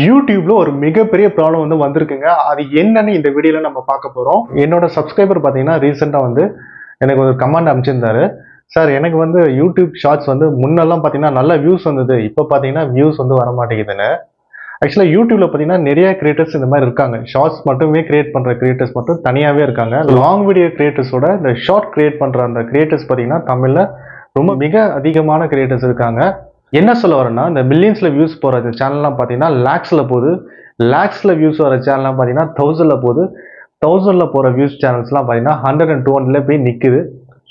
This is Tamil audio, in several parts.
யூடியூப்ல ஒரு மிகப்பெரிய ப்ராப்ளம் வந்திருக்குங்க. அது என்னன்னு இந்த வீடியோல நம்ம பார்க்க போறோம். என்னோட சப்ஸ்கிரைபர் பார்த்தீங்கன்னா, ரீசென்ட்டா எனக்கு ஒரு கமெண்ட் அனுப்பிச்சிருந்தாரு. சார் எனக்கு யூடியூப் ஷார்ட்ஸ் முன்னெல்லாம் பார்த்தீங்கன்னா, நல்ல வியூஸ் வந்தது. இப்ப பார்த்தீங்கன்னா, வியூஸ் வர மாட்டேங்குதுன்னு. ஆக்சுவலா யூடியூப்ல பார்த்தீங்கன்னா, நிறைய கிரியேட்டர்ஸ் இந்த மாரி இருக்காங்க. ஷார்ட்ஸ் மட்டுமே கிரியேட் பண்ற கிரியேட்டர்ஸ் மட்டும் தனியாவே இருக்காங்க. லாங் வீடியோ கிரியேட்டர்ஸோட இந்த ஷார்ட் கிரியேட் பண்ற அந்த கிரியேட்டர்ஸ் பார்த்தீங்கன்னா, தமிழ்ல ரொம்ப மிக அதிகமான கிரியேட்டர்ஸ் இருக்காங்க. என்ன சொல்ல வரேன்னா, இந்த மில்லியன்ஸ்ல வியூஸ் போற சேனல்லாம் பார்த்தீங்கன்னா, லேக்ஸ்ல போகுது. லேக்ஸ்ல வியூஸ் வர சேனல்லாம் பார்த்தீங்கன்னா, 1000ல போகுது. 1000ல போற வியூஸ் சேனல்ஸ்லாம் பார்த்தீங்கன்னா, 100 and 200ல போய் நிக்குது.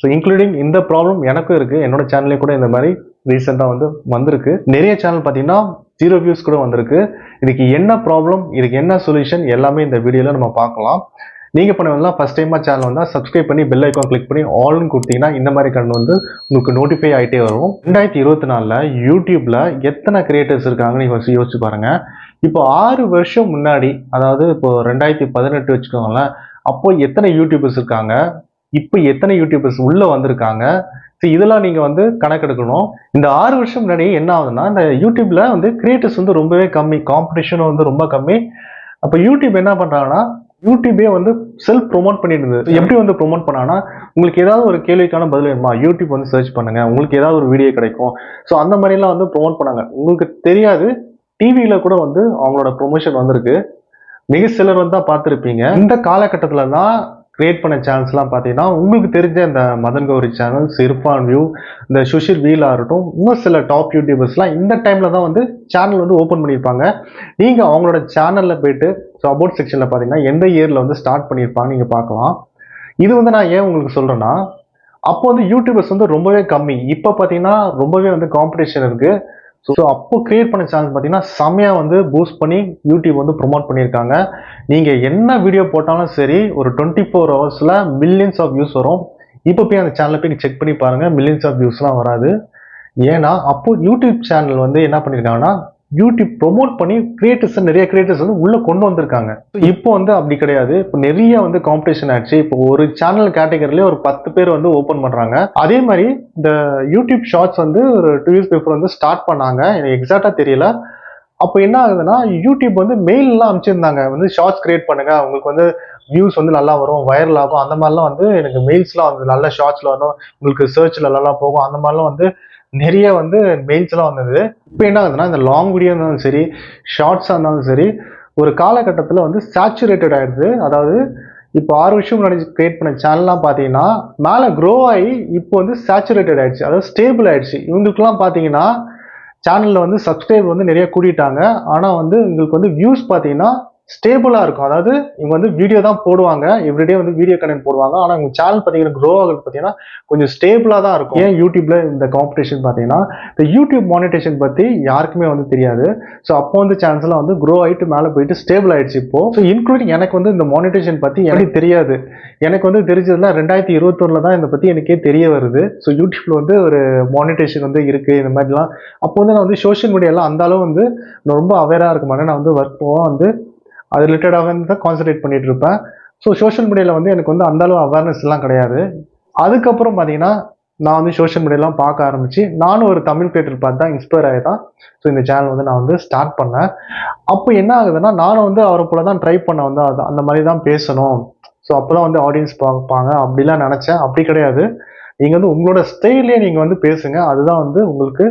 ஸோ இன்க்ளூடிங் இந்த ப்ராப்ளம் எனக்கும் இருக்கு. என்னோட சேனல்லே கூட இந்த மாதிரி ரீசெண்டா வந்திருக்கு. நிறைய சேனல் பார்த்தீங்கன்னா 0 வியூஸ் கூட வந்திருக்கு. இதுக்கு என்ன ப்ராப்ளம், இதுக்கு என்ன சொல்யூஷன் எல்லாமே இந்த வீடியோல நம்ம பார்க்கலாம். நீங்க பண்ணலாம் ஃபர்ஸ்ட் டைமா சேனல் வந்தா சப்ஸ்கிரைப் பண்ணி பெல் ஐக்கான் கிளிக் பண்ணி ஆல்னு கொடுத்தீங்கன்னா இந்த மாதிரி கண்டு உங்களுக்கு நோட்டிஃபை ஆகிட்டே வரும். 2024ல யூடியூப்ல எத்தனை கிரியேட்டர்ஸ் இருக்காங்கன்னு நீங்க யோசிச்சு பாருங்க. இப்போ 6 வருஷம் முன்னாடி, அதாவது இப்போ 2018 வச்சுக்கோங்களேன், அப்போ எத்தனை யூடியூபர்ஸ் இருக்காங்க, இப்போ எத்தனை யூடியூபர்ஸ் உள்ள வந்திருக்காங்க, இதெல்லாம் நீங்க கணக்கெடுக்கணும். இந்த 6 வருஷம் முன்னாடி என்ன ஆகுதுன்னா, இந்த யூடியூப்ல கிரியேட்டர்ஸ் ரொம்பவே கம்மி, காம்படிஷன் ரொம்ப கம்மி. அப்ப யூடியூப் என்ன பண்றாங்கன்னா, யூடியூபே செல்ஃப் ப்ரொமோட் பண்ணிட்டு இருந்தது. எப்படி ப்ரொமோட் பண்ணாங்கன்னா, உங்களுக்கு ஏதாவது ஒரு கேள்விக்கான பதில் வேணுமா, யூடியூப் சர்ச் பண்ணுங்க, உங்களுக்கு ஏதாவது ஒரு வீடியோ கிடைக்கும். ஸோ அந்த மாதிரிலாம் ப்ரொமோட் பண்ணாங்க. உங்களுக்கு தெரியாது, டிவியில கூட அவங்களோட ப்ரொமோஷன் வந்திருக்கு. மிக சிலர் தான் பார்த்துருப்பீங்க. இந்த காலகட்டத்துல தான் கிரியேட் பண்ண சேனல்ஸ்லாம் பார்த்தீங்கன்னா, உங்களுக்கு தெரிஞ்ச இந்த மதன் கௌரி சேனல், இர்ஃபான் வியூ, இந்த சுஷிர் வீலா இருக்கட்டும், இன்னும் சில டாப் யூடியூபர்ஸ்லாம் இந்த டைம்ல தான் சேனல் ஓப்பன் பண்ணியிருப்பாங்க. நீங்க அவங்களோட சேனல்ல போயிட்டு அபவுட் செக்ஷன்ல பார்த்தீங்கன்னா, எந்த இயர்ல ஸ்டார்ட் பண்ணியிருப்பாங்க நீங்க பார்க்கலாம். இது நான் ஏன் உங்களுக்கு சொல்றேன்னா, அப்போ யூடியூபர்ஸ் ரொம்பவே கம்மி. இப்போ பார்த்தீங்கன்னா ரொம்பவே காம்படிஷன் இருக்கு. ஸோ அப்போ கிரியேட் பண்ண சேனல் பார்த்தீங்கன்னா செம்மையா பூஸ்ட் பண்ணி யூடியூப் ப்ரொமோட் பண்ணியிருக்காங்க. நீங்க என்ன வீடியோ போட்டாலும் சரி, ஒரு 24 ஹவர்ஸ்ல மில்லியன்ஸ் ஆஃப் வியூஸ் வரும். இப்போ போய் அந்த சேனலை போய் செக் பண்ணி பாருங்க, மில்லியன்ஸ் ஆஃப் வியூஸ்லாம் வராது. ஏன்னா அப்போ யூடியூப் சேனல் என்ன பண்ணியிருக்காங்கன்னா, யூடியூப் ப்ரொமோட் பண்ணி கிரியேட்டர்ஸ், நிறைய கிரியேட்டர்ஸ் உள்ள கொண்டு வந்திருக்காங்க. இப்போ அப்படி கிடையாது. இப்போ நிறைய காம்படிஷன் ஆயிடுச்சு. இப்போ ஒரு சேனல் கேட்டகரியிலே ஒரு 10 பேர் ஓப்பன் பண்றாங்க. அதே மாதிரி இந்த யூடியூப் ஷார்ட்ஸ் ஒரு 2 இயர்ஸ் பிஃபோர் ஸ்டார்ட் பண்ணாங்க. எனக்கு எக்ஸாக்டா தெரியல. அப்போ என்ன ஆகுதுன்னா, யூடியூப் மெயில் எல்லாம் அனுப்பிச்சிருந்தாங்க, ஷார்ட்ஸ் கிரியேட் பண்ணுங்க, உங்களுக்கு வியூஸ் நல்லா வரும், வைரல் ஆகும். அந்த மாதிரிலாம் எனக்கு மெயில்ஸ்லாம் நல்ல ஷார்ட்ஸ்ல வரும், உங்களுக்கு சர்ச்ல நல்லா போகும். அந்த மாதிரிலாம் நிறைய மெயில்ஸ் எல்லாம் வந்தது. இப்போ என்ன ஆகுதுன்னா, இந்த லாங் வீடியோ இருந்தாலும் சரி, ஷார்ட்ஸா இருந்தாலும் சரி, ஒரு காலகட்டத்தில் சேச்சுரேட்டட் ஆயிடுது. அதாவது இப்போ 6 வருஷம் முன்னாடி கிரியேட் பண்ண சேனல்லாம் பார்த்தீங்கன்னா, மேலே க்ரோ ஆகி இப்போ சேச்சுரேட்டட் ஆயிடுச்சு, அதாவது ஸ்டேபிள் ஆயிடுச்சு. இவங்களுக்குலாம் பார்த்தீங்கன்னா சேனல்ல சப்ஸ்கிரைப் நிறைய கூட்டிட்டாங்க. ஆனா உங்களுக்கு வியூஸ் பார்த்தீங்கன்னா ஸ்டேபிளா இருக்கும். அதாவது இவங்க வீடியோ தான் போடுவாங்க, எவ்ரிடே வீடியோ கண்டென்ட் போடுவாங்க. ஆனா உங்க சேனல் பார்த்தீங்கன்னா க்ரோ ஆகுறது பார்த்தீங்கன்னா கொஞ்சம் ஸ்டேபிளா தான் இருக்கும். ஏன் யூடியூப்ல இந்த காம்படிஷன் பார்த்தீங்கன்னா, இந்த யூடியூப் மானிட்டேஷன் பத்தி யாருக்குமே தெரியாது. ஸோ அப்போ சேனல்ஸ் எல்லாம் க்ரோ ஆயிட்டு மேலே போயிட்டு ஸ்டேபிள் ஆயிடுச்சு இப்போ. ஸோ இன்க்ளூடிங் எனக்கு இந்த மானிட்டேஷன் பத்தி எனக்கு தெரியாது. எனக்கு தெரிஞ்சதுல 2021ல தான் இதை பத்தி எனக்கே தெரிய வருது. ஸோ யூடியூப்ல ஒரு மானிட்டேஷன் இருக்கு இந்த மாதிரிலாம். அப்போ நான் சோஷியல் மீடியாலாம் அந்த அளவு ரொம்ப அவேரா இருக்க மாட்டேன். நான் ஒர்க் போக அது ரிலேட்டடாக தான் கான்சன்ட்ரேட் பண்ணிட்டு இருப்பேன். ஸோ சோஷியல் மீடியாவில் எனக்கு அந்த அளவு அவேர்னஸ் எல்லாம் கிடையாது. அதுக்கப்புறம் பார்த்தீங்கன்னா, நான் சோஷியல் மீடியாலாம் பார்க்க ஆரம்பிச்சு, நானும் ஒரு தமிழ் கிரியேட்டர் பார்த்து தான் இன்ஸ்பயர் ஆகி தான் ஸோ இந்த சேனல் நான் ஸ்டார்ட் பண்ணேன். அப்போ என்ன ஆகுதுன்னா, நானும் அவரை போல தான் ட்ரை பண்ண அந்த மாதிரி தான் பேசணும். ஸோ அப்போதான் ஆடியன்ஸ் பார்ப்பாங்க அப்படிலாம் நினச்சேன். அப்படி கிடையாது. நீங்கள் உங்களோட ஸ்டைல்லே நீங்கள் பேசுங்க. அதுதான் உங்களுக்கு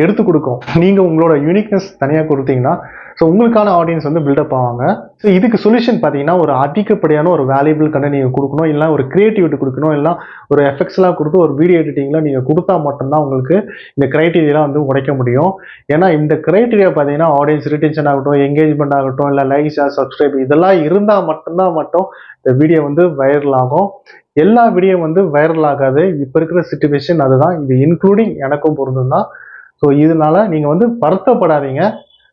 எடுத்து கொடுக்கும். நீங்க உங்களோட யூனிக்னஸ் தனியா கொடுத்தீங்கன்னா, ஸோ உங்களுக்கான ஆடியன்ஸ் பில்டப் ஆவாங்க. ஸோ இதுக்கு சொல்யூஷன் பார்த்தீங்கன்னா, ஒரு அதிகப்படியான ஒரு வேல்யூபிள் கண்டென்ட் நீங்க கொடுக்கணும், இல்லை ஒரு கிரியேட்டிவிட்டி கொடுக்கணும், இல்லை ஒரு எஃபெக்ட்ஸ்லாம் கொடுத்து ஒரு வீடியோ எடிட்டிங்ல நீங்க கொடுத்தா மட்டும்தான் உங்களுக்கு இந்த கிரைட்டீரியாலாம் உடைக்க முடியும். ஏன்னா இந்த கிரைட்டீரியா பார்த்தீங்கன்னா, ஆடியன்ஸ் ரிட்டென்ஷன் ஆகட்டும், என்கேஜ்மெண்ட் ஆகட்டும், இல்லை லைக், ஷேர், சப்ஸ்கிரைப் இதெல்லாம் இருந்தால் மட்டும்தான் இந்த வீடியோ வைரல் ஆகும். எல்லா வீடியோ வைரல் ஆகாது. இப்போ இருக்கிற சிச்சுவேஷன் அதுதான். இது இன்க்ளூடிங் எனக்கும் பொருந்தும் தான். ஸோ இதனால நீங்க வருத்தப்படாதீங்க.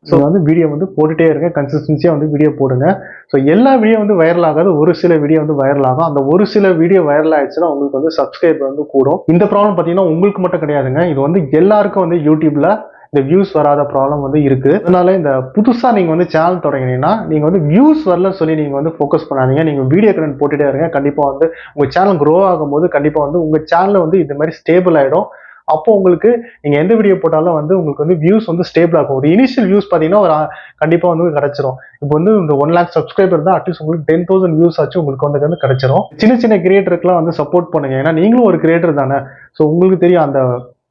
ஸோ வீடியோ போட்டுட்டே இருங்க, கன்சிஸ்டன்சியா வீடியோ போடுங்க. ஸோ எல்லா வீடியோ வைரல் ஆகாது, ஒரு சில வீடியோ வைரல் ஆகும். அந்த ஒரு சில வீடியோ வைரல் ஆயிடுச்சுன்னா உங்களுக்கு சப்ஸ்கிரைப் கூடும். இந்த ப்ராப்ளம் பார்த்தீங்கன்னா உங்களுக்கு மட்டும் கிடையாதுங்க. இது எல்லாருக்கும் யூடியூப்ல இந்த வியூஸ் வராத ப்ராப்ளம் இருக்கு. அதனால இந்த புதுசா நீங்க சேனல் தொடங்கினீங்கன்னா, நீங்க வியூஸ் வரலன்னு சொல்லி நீங்க ஃபோக்கஸ் பண்ணாதீங்க. நீங்க வீடியோ கண்டென்ட் போட்டுட்டே இருங்க. கண்டிப்பா உங்க சேனல் க்ரோ ஆகும்போது கண்டிப்பா உங்க சேனல் இந்த மாதிரி ஸ்டேபிள் ஆயிடும். அப்போ உங்களுக்கு நீங்க எந்த வீடியோ போட்டாலும் வந்து உங்களுக்கு வந்து வியூஸ் வந்து ஸ்டேபிள் ஆகும். ஒரு இனிஷியல் வியூஸ் பாத்தீங்கன்னா ஒரு கண்டிப்பா வந்து கிடைச்சிரும். இப்போ வந்து இந்த 1 lakh சப்ஸ்கிரைபர் தான் அட்லீஸ்ட் உங்களுக்கு 10,000 வியூஸ் ஆச்சு உங்களுக்கு வந்து கிடைச்சிரும். சின்ன சின்ன கிரியேட்டருக்குலாம் வந்து சப்போர்ட் பண்ணுங்க. ஏன்னா நீங்களும் ஒரு கிரியேட்டர் தானே. ஸோ உங்களுக்கு தெரியும் அந்த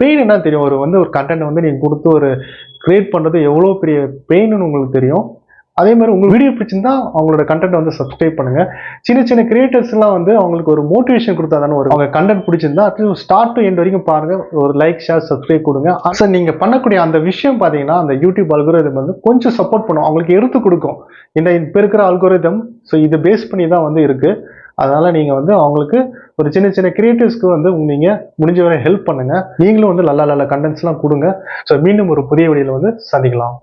பெயின் என்ன தெரியும். ஒரு கண்டென்ட் வந்து நீங்க கொடுத்து ஒரு கிரியேட் பண்றது எவ்வளவு பெரிய பெயின்னு உங்களுக்கு தெரியும். அதே மாதிரி உங்களுக்கு வீடியோ பிடிச்சிருந்தா அவங்களோட கண்டென்ட் வந்து சப்ஸ்கிரைப் பண்ணுங்க. சின்ன சின்ன கிரியேட்டர்ஸ் எல்லாம் வந்து அவங்களுக்கு ஒரு மோட்டிவேஷன் கொடுத்தா தானே அவங்க கண்டென்ட் பிடிச்சிருந்தா அட்லீஸ்ட் ஸ்டார்ட் டு எண்ட் வரைக்கும் பாருங்க. ஒரு லைக் ஷேர் சப்ஸ்கிரைப் கொடுங்க. சார் நீங்க பண்ணக்கூடிய அந்த விஷயம் பாத்தீங்கன்னா அந்த யூடியூப் அல்கோரிதம் வந்து கொஞ்சம் சப்போர்ட் பண்ணும், அவங்களுக்கு எடுத்து கொடுக்கும். இப்ப இருக்கிற அல்கோரிதம் ஸோ இதை பேஸ் பண்ணி தான் வந்து இருக்கு. அதனால நீங்க வந்து அவங்களுக்கு ஒரு சின்ன சின்ன கிரியேட்டர்ஸ்க்கு வந்து நீங்க முடிஞ்ச வரை ஹெல்ப் பண்ணுங்க. நீங்களும் வந்து நல்ல நல்ல கண்டென்ட்ஸ் எல்லாம் கொடுங்க. ஸோ மீண்டும் ஒரு புதிய வீடியோல வந்து சந்திக்கலாம்.